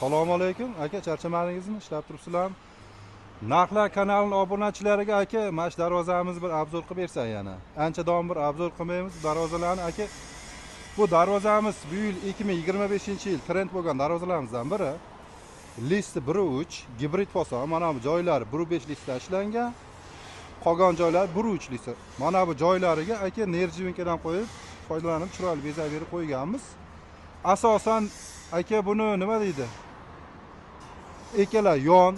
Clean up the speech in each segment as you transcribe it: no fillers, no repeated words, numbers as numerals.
Assalomu alaykum aka, charchamadingizmi? Ishlab turibsizlarmi? Narxlar kanalining obunachilariga aka, mana shu darvozamiz bir obzor qilib bersan yana. Anchadan bir obzor qilmaymiz darvozalarni aka. Bu darvozamiz bu yil 2025-yil trend bo'lgan darvozalarimizdan biri. Listi 1.3 gibrid fason. Mana bu joylari 1.5 listda ishlangan. Qolgan joylar 1.3 lista. Mana bu joylariga aka nerjivinkadan qo'yib, foydalanib chiroyli bezak berib qo'yganmiz. Asosan aka buni nima deydi? Ikkala yon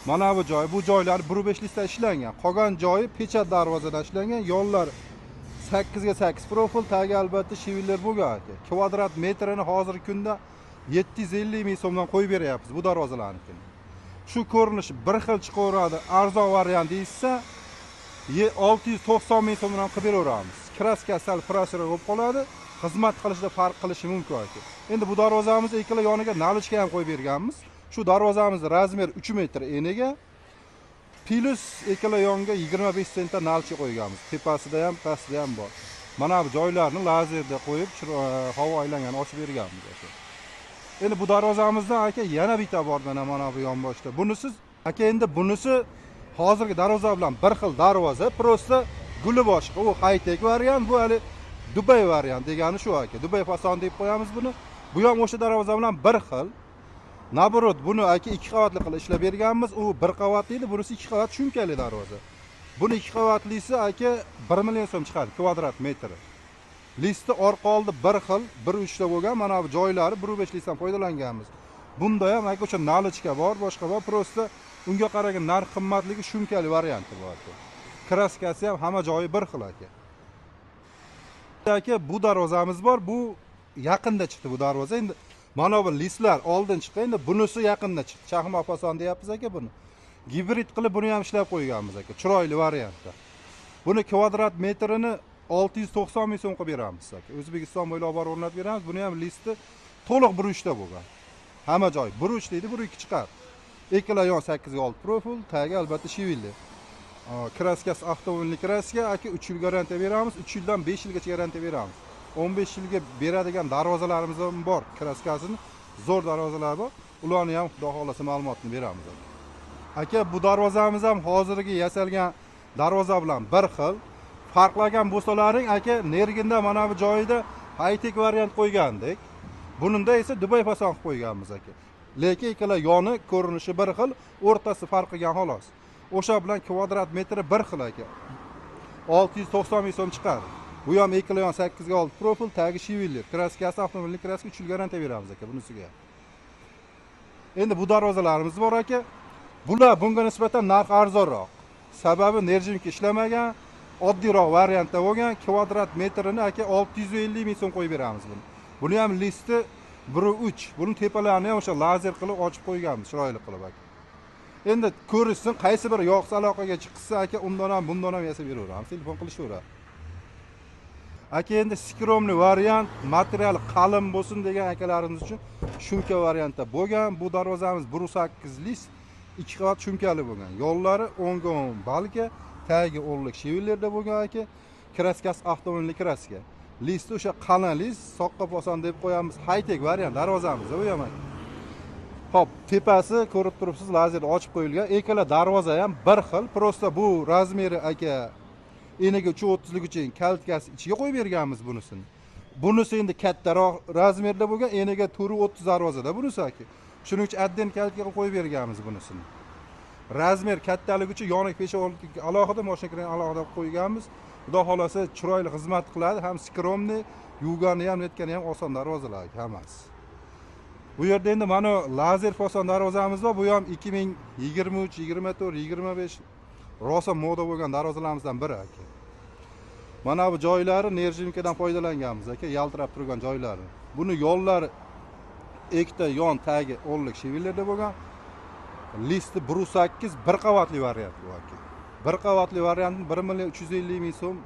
mana bu joylar 1.5 listda ishlangan. Qolgan joyi pechat darvozadan ishlangan. Yo'llar 8 ga 8 profil, tagi albatta shivillar bo'lgan aka. Kvadrat metrini hozirgi kunda 750 ming so'mdan qo'yib beryapmiz bu darvozalarni. Shu ko'rinish bir xil chiqaveradi. Arzon variant deysa 690 ming so'mdan qilib beraveramiz. Kraska sal prosesor bo'lib qoladi. Xizmat qilishda farq qilishi mumkin aka. Endi bu darvozamiz ikkala yoniga nalichka ham qo'yib berganmiz. Shu darvozamizning razmeri 3 metr eniga plus ikkala yonga 25 sentda nalchi qo'yganmiz. Tepasida ham, pastida ham bor. Mana bu joylarni lazerda qo'yib, havo aylangan ochib berganmiz aka. Endi bu darvozamizdan aka yana bitta bor mana bu yonboshda. Bunisiz aka, endi bunisi hozirgi darvoza bilan bir xil darvoza, prosta guli boshqa. U high-tech variant, bu hali Dubay variant degani shu aka. Dubay fason deb qo'yamiz buni. Bu ham o'sha darvoza bilan bir xil. Naborot buni aka 2 qavatli qilib ishlab berganmiz. U 1 qavatli edi, bunisi 2 qavat shumkali darvoza. Buni 2 qavatlisi aka 1 million so'm chiqadi kvadrat metri. Listi orqa oldi bir xil, 1.3 da bo'lgan. Mana bu joylari 1.5 listdan foydalanganmiz. Bunda ham aka o'sha nalichka bor, boshqa bor. Prosta unga qaragan narx qimmatligi shumkali varianti bor aka. Kraskasi ham hamma joyi bir xil aka. Aka bu darvozamiz bor. Bu yaqinda chiqdi bu darvoza. Endi mana bu listlar oldin chiqqan. Endi bunisi yaqinda chiqdi. Chaqma fason deyapmiz aka buni. Gibrid qilib buni ham ishlab qo'yganmiz aka. Chiroyli variantda. Buni kvadrat metrini 690 ming so'm qilib beramiz aka. O'zbekiston bo'ylab borib o'rnatib beramiz. Buni ham listi to'liq 1.3 da bo'lgan. Hamma joy 1.3 deydi, 1.2 chiqar. Ikkala yon 8 ga 6 profil, tagi albatta shivilli. Kraskasi avtomobilni kraska aka 3 yil garantiya beramiz. 3 yildan 5 yilgacha garantiya beramiz. 15 yilga beradigan darvozalarimiz ham bor. Kraskasini zo'r darvozalar bor. Ularni ham xudo xolasa ma'lumotni beramiz aka. Aka bu darvozamiz ham hozirgi yasalgan darvoza bilan bir xil. Farqlagan bo'lsalaring aka, nerginda mana bu joyida high-tech variant qo'ygandik. Buningda esa Dubay fason qilib qo'yganmiz aka. Lekin ikkala yoni ko'rinishi bir xil, o'rtasi farq qilgan xolos. O'sha bilan kvadrat metri bir xil aka. 690 ming so'm chiqadi. Bu ham ikkala yon 8 ga 6 profil, tagi shivilli. Kraskasi avtomobilning kraskasi 3 yil garantiya beramiz aka bunisiga. Endi bu darvozalarimiz bor aka. Bular bunga nisbatan narx arzonroq. Sababi nerjinki ishlamagan, oddiyroq variantda bo'lgan. Kvadrat metrini aka 650 ming so'm qo'yib beramiz buni. Buni ham listi 1.3. Buni tepalarini ham o'sha lazer qilib ochib qo'yganmiz, chiroyli qilib aka. Endi ko'rishsin, qaysi bir yoqsa aloqaga chiqsa aka, undan ham bundan ham yasab beraveramiz, telefon qilishaveradi. Aka endi skromli variant, material qalin bo'lsin degan akalarimiz uchun shumka variantda bo'lgan. Bu darvozamiz 1.8 list, 2 qavat shumkali bo'lgan. Yo'llari 10 ga 10 balka, tagi o'rlik shivillarda bo'lgan aka. Kraskasi avtomobilning kraska. Listi o'sha qalin list, soqqa poson deb qo'yamiz. High-tech variant darvozamiz bu ham. Hop, tepasi ko'rib turibsiz, lazer ochib qo'yilgan. Ikkala darvoza ham bir xil. Prosta bu razmeri aka eniga 330 gacha kaltkasi ichiga qo'yib berganmiz bunisini. Bunisi endi kattaroq razmerda bo'lgan, eniga 430 darvozada bunisi aka. Shuning uchun adden kaltga qo'yib berganmiz bunisini. Razmer kattaligi uchun yoniq peshovlik alohida, mashina kiran alohida qo'yganmiz. Xudo xolasa chiroyli xizmat qiladi, ham skromni, yuvgani ham, netgani ham oson darvozalar hammasi. Bu yerda endi mana lazer fason darvozamiz bor. Bu ham 2023, 24, 25 rosa moda bo'lgan darvozalarimizdan biri aka. Mana bu joylari nerjinkadan foydalanganmiz aka, yaltirab turgan joylari. Buni yo'llari ikkita yon tagi o'rlik shivillarda bo'lgan. Listi 1.8 1 qavatli variant bu aka. 1 qavatli variantni 1 million 350 ming so'm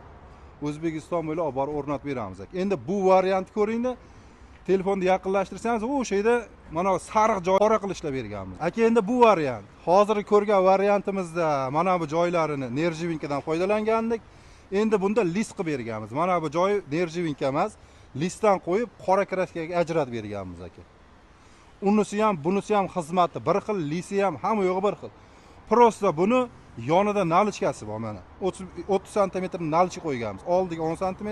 O'zbekiston bo'ylab olib borib o'rnatib beramiz aka. Endi bu variant ko'ringda, telefonni yaqinlashtirsangiz, o'sha yerda mana sariq joy qora qilib ishlab berganmiz. Aka endi bu variant, hozirgi ko'rgan variantimizda mana bu joylarini nerjivinkadan foydalangandik. Endi bunda list qilib berganmiz. Mana bu joyi nerjivinka emas, listdan qo'yib qora kraskaga ajratib berganmiz aka. unisi ham bunisi ham xizmati bir xil, lisi ham hamma yo'g'i bir xil. Prosta buni yonida nalichkasi bor mana. 30 sm nalchi qo'yganmiz. Oldiga 10 sm,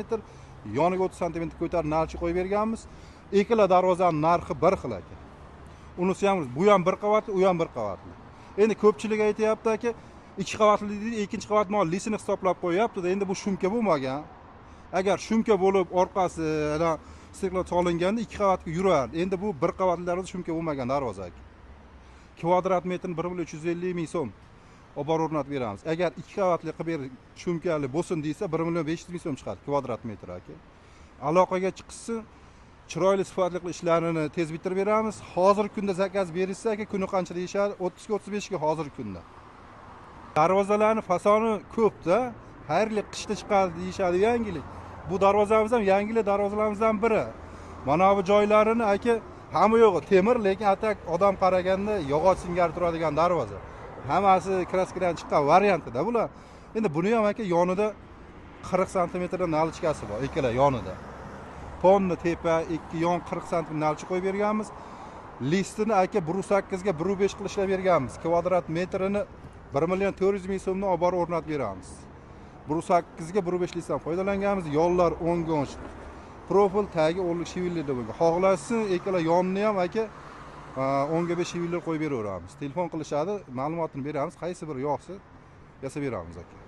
yoniga 30 sm ko'tarib nalchi qo'yib berganmiz. Ikkala darvozaning narxi bir xil aka. Unisi ham bu ham bir qavatli, u ham bir qavatli. Endi ko'pchilik aytayapti-ki, ikki qavatli deydi, ikkinchi qavat mol lisini hisoblab qo'yapti-da. Endi bu shumka bo'lmagan. Agar shumka bo'lib orqasi stikllar solinganda ikki qavatga yurar. Endi bu bir qavatlarda shumka bo'lmagan darvoza. Kvadrat metrini 1.350 ming so'm olib borib o'rnatib beramiz. Agar ikki qavatli qilib ber shumkali bo'lsin desa 1.500 ming so'm chiqadi kvadrat metr aka. Aloqaga chiqsin, chiroyli sifatli qilib ishlarini tez bitirib beramiz. Hozirgi kunda zakaz berishsa aka, kuni qancha deyishadi? 30 ga 35 ga hozirgi kunda. Darvozalarning fasoni ko'p-da. Xayrli qishda chiqadi deyishadi yangilik. Bu darvozamiz ham yangilik darvozalarimizdan biri. Mana bu joylarini aka hamma yo'g'i temir, lekin atak odam qaraganda yog'och singari turadigan darvoza. Hammasi kraskadan chiqqan variantida bular. Endi buni ham aka yonida 40 sm nalichkasi bor, ikkala yonida. Ponni tepa, ikki yon 40 sm nalchi qo'yib berganmiz. Listini aka 1.8 ga 1.5 qilib ishlab berganmiz. Kvadrat metrini 1.400 ming so'mdan olib borib o'rnatib beramiz. 1.8 ga 1.5 listdan foydalanganmiz. Yo'llar o'ng-o'ng. Profil tagi o'rlik shivillarda bo'lgan. Xohlashsin ikkala yonni ham aka 10 ga 5 shivillar qo'yib beraveramiz. Telefon qilishadi, ma'lumotini beramiz. Qaysi biri yoqsa yasab beramiz aka.